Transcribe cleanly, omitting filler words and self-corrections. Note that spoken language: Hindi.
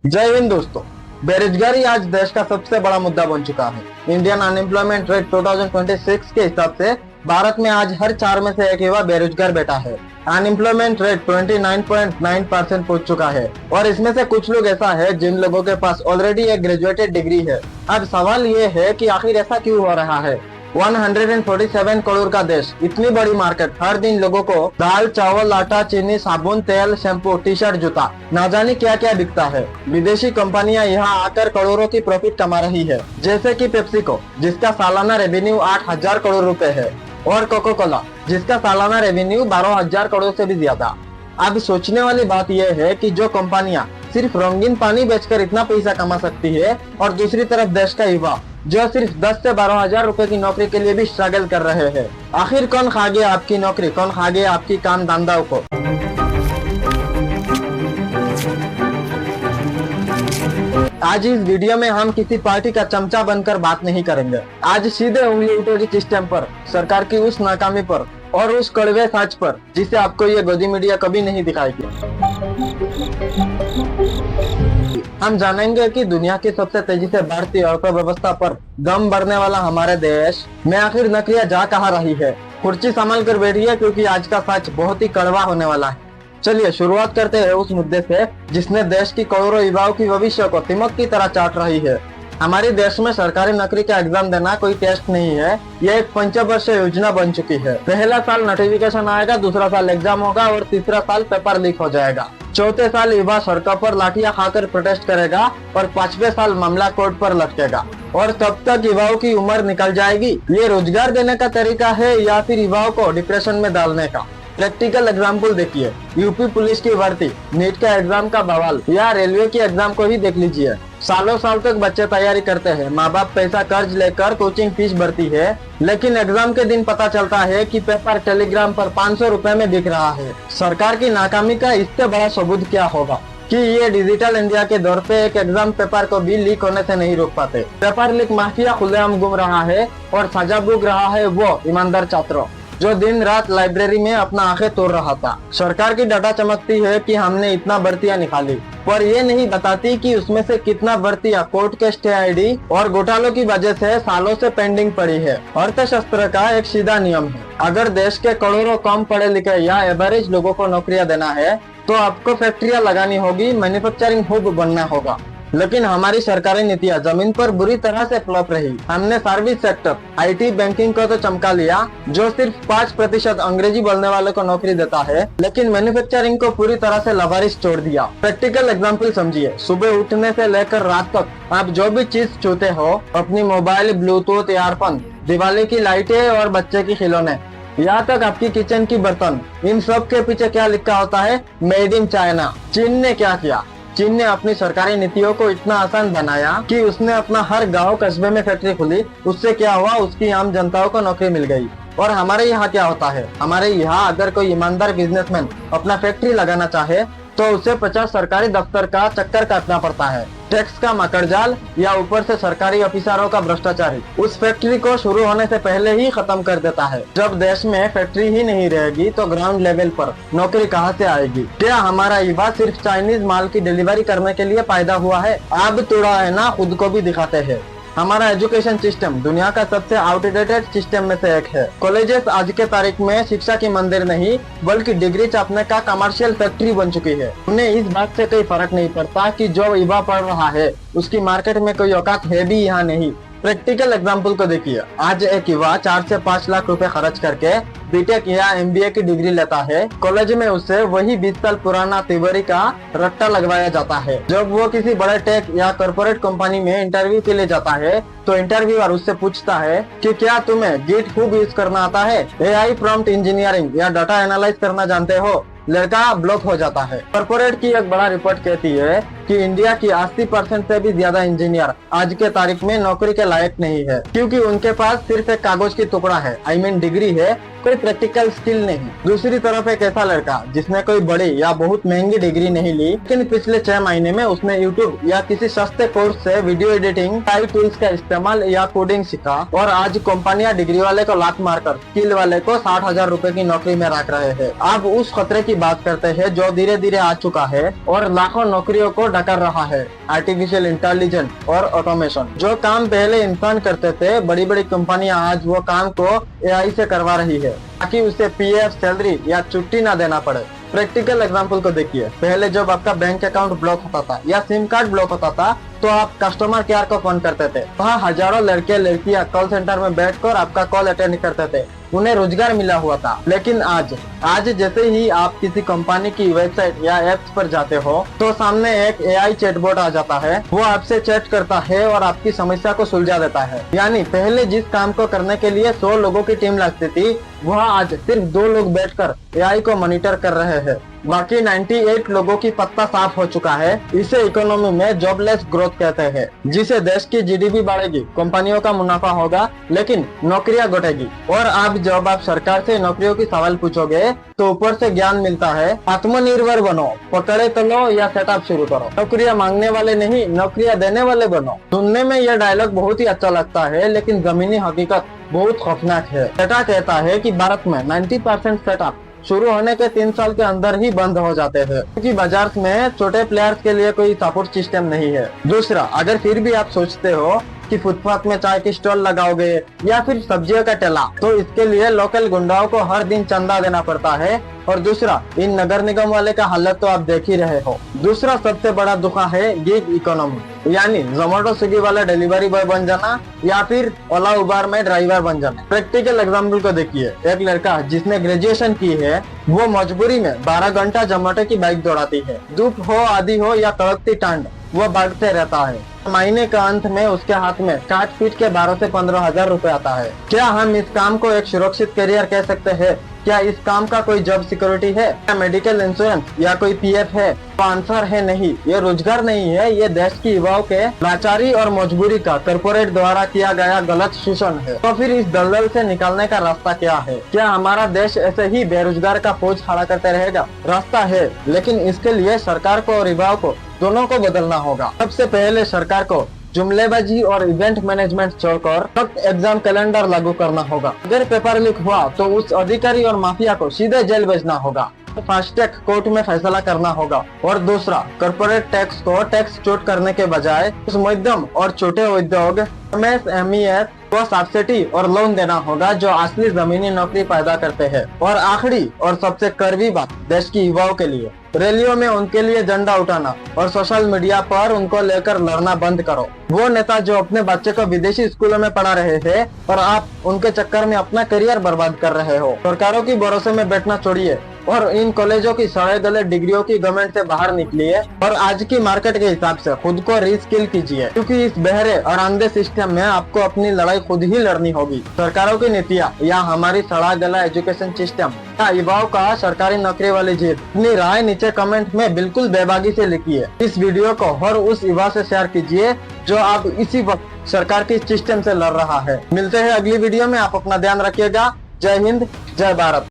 जय हिंद दोस्तों। बेरोजगारी आज देश का सबसे बड़ा मुद्दा बन चुका है। इंडियन अनएम्प्लॉयमेंट रेट 2026 के हिसाब से भारत में आज हर 4 में से एक युवा बेरोजगार बैठा है। अनएम्प्लॉयमेंट रेट 29.9% पहुंच चुका है और इसमें से कुछ लोग ऐसा है जिन लोगों के पास ऑलरेडी एक ग्रेजुएटेड डिग्री है। अब सवाल ये है कि आखिर ऐसा क्यों हो रहा है। 147 करोड़ का देश, इतनी बड़ी मार्केट, हर दिन लोगों को दाल, चावल, आटा, चीनी, साबुन, तेल, शैम्पू, टी शर्ट, जूता, ना जाने क्या क्या बिकता है। विदेशी कंपनियां यहाँ आकर करोड़ों की प्रॉफिट कमा रही है, जैसे कि पेप्सिको, जिसका सालाना रेवेन्यू 8,000 करोड़ रुपए है, और कोका कोला, जिसका सालाना रेवेन्यू 12,000 करोड़ से भी ज्यादा। अब सोचने वाली बात यह है कि जो कंपनियां सिर्फ रंगीन पानी बेचकर इतना पैसा कमा सकती है, और दूसरी तरफ देश का युवा जो सिर्फ 10 से 12,000 रुपए की नौकरी के लिए भी स्ट्रगल कर रहे हैं। आखिर कौन खा गया आपकी नौकरी, कौन खा गया आपकी काम धंधाओं को। आज इस वीडियो में हम किसी पार्टी का चमचा बनकर बात नहीं करेंगे। आज सीधे उंगली उठेगी सिस्टम पर, सरकार की उस नाकामी पर और उस कड़वे सच पर जिसे आपको ये गोदी मीडिया कभी नहीं दिखाएगी। हम जानेंगे कि दुनिया की सबसे तेजी से बढ़ती अर्थव्यवस्था पर दम भरने वाला हमारे देश में आखिर नौकरियां जा कहाँ रही है। कुर्सी संभाल कर बैठिए, क्योंकि आज का सच बहुत ही कड़वा होने वाला है। चलिए शुरुआत करते हैं उस मुद्दे से जिसने देश की करोड़ों युवाओं की भविष्य को तिमक की तरह चाट रही है। हमारे देश में सरकारी नौकरी का एग्जाम देना कोई टेस्ट नहीं है, यह एक पंचवर्षीय योजना बन चुकी है। पहला साल नोटिफिकेशन आएगा, दूसरा साल एग्जाम होगा और तीसरा साल पेपर लीक हो जाएगा। चौथे साल युवा सड़कों पर लाठियां खाकर प्रोटेस्ट करेगा और 5वें साल मामला कोर्ट पर लटकेगा और तब तक युवाओं की उम्र निकल जाएगी। ये रोजगार देने का तरीका है या फिर युवाओं को डिप्रेशन में डालने का। प्रैक्टिकल एग्जाम्पल देखिए, यूपी पुलिस की भर्ती, नीट का एग्जाम का बवाल या रेलवे की एग्जाम को ही देख लीजिए। सालों साल तक बच्चे तैयारी करते हैं, माँ बाप पैसा कर्ज लेकर कोचिंग फीस भरती है, लेकिन एग्जाम के दिन पता चलता है कि पेपर टेलीग्राम पर 500 रुपए में बिक रहा है। सरकार की नाकामी का इससे बड़ा सबूत क्या होगा कि ये डिजिटल इंडिया के दौर पे एक एग्जाम पेपर को भी लीक होने से नहीं रोक पाते। पेपर लीक माफिया खुलेआम घूम रहा है और सजा भोग रहा है वो ईमानदार छात्र जो दिन रात लाइब्रेरी में अपना आंखें तोड़ रहा था। सरकार की डाटा चमकती है कि हमने इतना भर्तियां निकाली, पर ये नहीं बताती कि उसमें से कितना भर्तियां कोर्ट के स्टे आईडी और घोटालों की वजह से सालों से पेंडिंग पड़ी है। अर्थशास्त्र का एक सीधा नियम है, अगर देश के करोड़ों कम पढ़े लिखे या एवरेज लोगों को नौकरियां देना है तो आपको फैक्ट्रियां लगानी होगी, मैन्युफैक्चरिंग हब बनना होगा। लेकिन हमारी सरकारी नीतियां जमीन पर बुरी तरह से फ्लॉप रही। हमने सर्विस सेक्टर, आईटी, बैंकिंग को तो चमका लिया, जो सिर्फ 5% अंग्रेजी बोलने वाले को नौकरी देता है, लेकिन मैन्युफैक्चरिंग को पूरी तरह से लवारिस छोड़ दिया। प्रैक्टिकल एग्जांपल समझिए, सुबह उठने से लेकर रात तक आप जो भी चीज छूते हो, अपनी मोबाइल, ब्लूटूथ, ईयरफोन, दिवाली की लाइटें और बच्चे की खिलौने, यहाँ तक आपकी किचन की बर्तन, इन सब के पीछे क्या लिखा होता है? Made in China. चीन ने क्या किया? चीन ने अपनी सरकारी नीतियों को इतना आसान बनाया कि उसने अपना हर गांव कस्बे में फैक्ट्री खोली। उससे क्या हुआ? उसकी आम जनताओं को नौकरी मिल गई। और हमारे यहाँ क्या होता है? हमारे यहाँ अगर कोई ईमानदार बिजनेसमैन अपना फैक्ट्री लगाना चाहे तो उसे 50 सरकारी दफ्तर का चक्कर काटना पड़ता है, टैक्स का मकड़जाल या ऊपर से सरकारी अफसरों का भ्रष्टाचारी उस फैक्ट्री को शुरू होने से पहले ही खत्म कर देता है। जब देश में फैक्ट्री ही नहीं रहेगी तो ग्राउंड लेवल पर नौकरी कहां से आएगी? क्या हमारा युवा सिर्फ चाइनीज माल की डिलीवरी करने के लिए पैदा हुआ है? अब तोड़ा है ना, खुद को भी दिखाते हैं। हमारा एजुकेशन सिस्टम दुनिया का सबसे आउटडेटेड सिस्टम में से एक है। कॉलेजेस आज के तारीख में शिक्षा की मंदिर नहीं बल्कि डिग्री छापने का कमर्शियल फैक्ट्री बन चुकी है। उन्हें इस बात से कोई फर्क नहीं पड़ता कि जो युवा पढ़ रहा है उसकी मार्केट में कोई औकात है भी या नहीं। प्रैक्टिकल एग्जाम्पल को देखिए, आज एक युवा 4 से 5 लाख रुपए खर्च करके बीटेक या एमबीए की डिग्री लेता है। कॉलेज में उसे वही 20 साल पुराना तिजोरी का रट्टा लगवाया जाता है। जब वो किसी बड़े टेक या कॉर्पोरेट कंपनी में इंटरव्यू के लिए जाता है तो इंटरव्यूअर उससे पूछता है कि क्या तुम्हें गिट खूब यूज करना आता है, एआई प्रॉम्प्ट इंजीनियरिंग या डाटा एनालाइज करना जानते हो? लड़का ब्लॉक हो जाता है। कॉर्पोरेट की एक बड़ा रिपोर्ट कहती है कि इंडिया की 80% से भी ज्यादा इंजीनियर आज के तारीख में नौकरी के लायक नहीं है, क्योंकि उनके पास सिर्फ एक कागज की टुकड़ा है, I mean डिग्री है, कोई प्रैक्टिकल स्किल नहीं। दूसरी तरफ एक ऐसा लड़का जिसने कोई बड़ी या बहुत महंगी डिग्री नहीं ली, लेकिन पिछले 6 महीने में उसने यूट्यूब या किसी सस्ते कोर्स से वीडियो एडिटिंग, टाइप टूल्स का इस्तेमाल या कोडिंग सीखा और आज कंपनियां डिग्री वाले को लात मारकर स्किल वाले को 60,000 रुपए की नौकरी में रख रहे हैं। अब उस खतरे की बात करते हैं जो धीरे धीरे आ चुका है और लाखों नौकरियों को डकर रहा है आर्टिफिशियल इंटेलिजेंस और ऑटोमेशन। जो काम पहले इंसान करते थे, बड़ी बड़ी कंपनियां आज वो काम को एआई से करवा रही है ताकि उसे पीएफ, सैलरी या छुट्टी ना देना पड़े। प्रैक्टिकल एग्जांपल को देखिए। पहले जब आपका बैंक अकाउंट ब्लॉक होता था या सिम कार्ड ब्लॉक होता था तो आप कस्टमर केयर को फोन करते थे। वहाँ हजारों लड़के लड़कियां कॉल सेंटर में बैठकर आपका कॉल अटेंड करते थे, उन्हें रोजगार मिला हुआ था। लेकिन आज जैसे ही आप किसी कंपनी की वेबसाइट या एप्स पर जाते हो तो सामने एक एआई चैटबॉट आ जाता है। वो आपसे चैट करता है और आपकी समस्या को सुलझा देता है। यानी पहले जिस काम को करने के लिए 100 लोगों की टीम लगती थी, वह आज सिर्फ 2 लोग बैठकर एआई को मॉनिटर कर रहे हैं। बाकी 98 लोगों की पत्ता साफ हो चुका है। इसे इकोनॉमी में जॉबलेस ग्रोथ कहते हैं, जिसे देश की जीडीपी बढ़ेगी, कंपनियों का मुनाफा होगा, लेकिन नौकरियां घटेगी। और अब जब आप सरकार से नौकरियों की सवाल पूछोगे तो ऊपर से ज्ञान मिलता है, आत्मनिर्भर बनो, पकड़े तो लो या सेटअप शुरू करो। नौकरियां मांगने वाले नहीं, नौकरियां देने वाले बनो। सुनने में यह डायलॉग बहुत ही अच्छा लगता है, लेकिन जमीनी हकीकत बहुत खौफनाक है। सेटा कहता है कि भारत में 90% सेटअप शुरू होने के 3 साल के अंदर ही बंद हो जाते हैं, क्योंकि बाजार में छोटे प्लेयर्स के लिए कोई सपोर्ट सिस्टम नहीं है। दूसरा, अगर फिर भी आप सोचते हो कि फुटपाथ में चाय की स्टॉल लगाओगे या फिर सब्जियों का ठेला, तो इसके लिए लोकल गुंडाओं को हर दिन चंदा देना पड़ता है। और दूसरा, इन नगर निगम वाले का हालत तो आप देख ही रहे हो। दूसरा सबसे बड़ा धोखा है गिग इकोनॉमी, यानी जोमेटो स्विगी वाला डिलीवरी बॉय बन जाना या फिर ओला उबर में ड्राइवर बन जाना। प्रैक्टिकल एग्जाम्पल को देखिए। एक लड़का जिसने ग्रेजुएशन की है, वो मजबूरी में 12 घंटा जोमेटो की बाइक दौड़ाती है। धूप हो, आंधी हो या कड़कती ठंड, वो भागते रहता है। महीने का अंत में उसके हाथ में काट पीट के 12 से 15 हजार रुपए आता है। क्या हम इस काम को एक सुरक्षित करियर कह सकते हैं? क्या इस काम का कोई जॉब सिक्योरिटी है? क्या मेडिकल इंश्योरेंस या कोई पीएफ है? तो आंसर है नहीं। ये रोजगार नहीं है, ये देश की युवाओं के लाचारी और मजबूरी का कॉर्पोरेट द्वारा किया गया गलत शोषण है। तो फिर इस दलदल से निकलने का रास्ता क्या है? क्या हमारा देश ऐसे ही बेरोजगार का फौज खड़ा करते रहेगा? रास्ता है, लेकिन इसके लिए सरकार को और युवाओं को दोनों को बदलना होगा। सबसे पहले सरकार को जुमलेबाजी और इवेंट मैनेजमेंट छोड़कर सख्त एग्जाम कैलेंडर लागू करना होगा। अगर पेपर लीक हुआ तो उस अधिकारी और माफिया को सीधे जेल भेजना होगा। फास्ट ट्रैक कोर्ट में फैसला करना होगा। और दूसरा, कॉर्पोरेट टैक्स को टैक्स चोट करने के बजाय उस मध्यम और छोटे उद्योग एमएसएमई को सब्सिडी और लोन देना होगा जो असली जमीनी नौकरी पैदा करते हैं। और आखिरी और सबसे कड़वी बात देश की युवाओं के लिए, रैलियों में उनके लिए झंडा उठाना और सोशल मीडिया पर उनको लेकर लड़ना बंद करो। वो नेता जो अपने बच्चे को विदेशी स्कूलों में पढ़ा रहे थे और आप उनके चक्कर में अपना करियर बर्बाद कर रहे हो। सरकारों की भरोसे में बैठना छोड़िए और इन कॉलेजों की सड़े गले डिग्रियों की गवर्नमेंट से बाहर निकलिए और आज की मार्केट के हिसाब से खुद को रीस्किल कीजिए, क्योंकि इस बहरे और अंधे सिस्टम में आपको अपनी लड़ाई खुद ही लड़नी होगी। सरकारों की नीतियाँ या हमारी सड़ा गला एजुकेशन सिस्टम या युवाओं का सरकारी नौकरी वाली जीत, अपनी राय नीचे कमेंट में बिल्कुल बेबागी से लिखिए। इस वीडियो को हर उस युवा से शेयर कीजिए जो आप इसी वक्त सरकार की सिस्टम से लड़ रहा है। मिलते हैं अगली वीडियो में, आप अपना ध्यान रखिएगा। जय हिंद, जय भारत।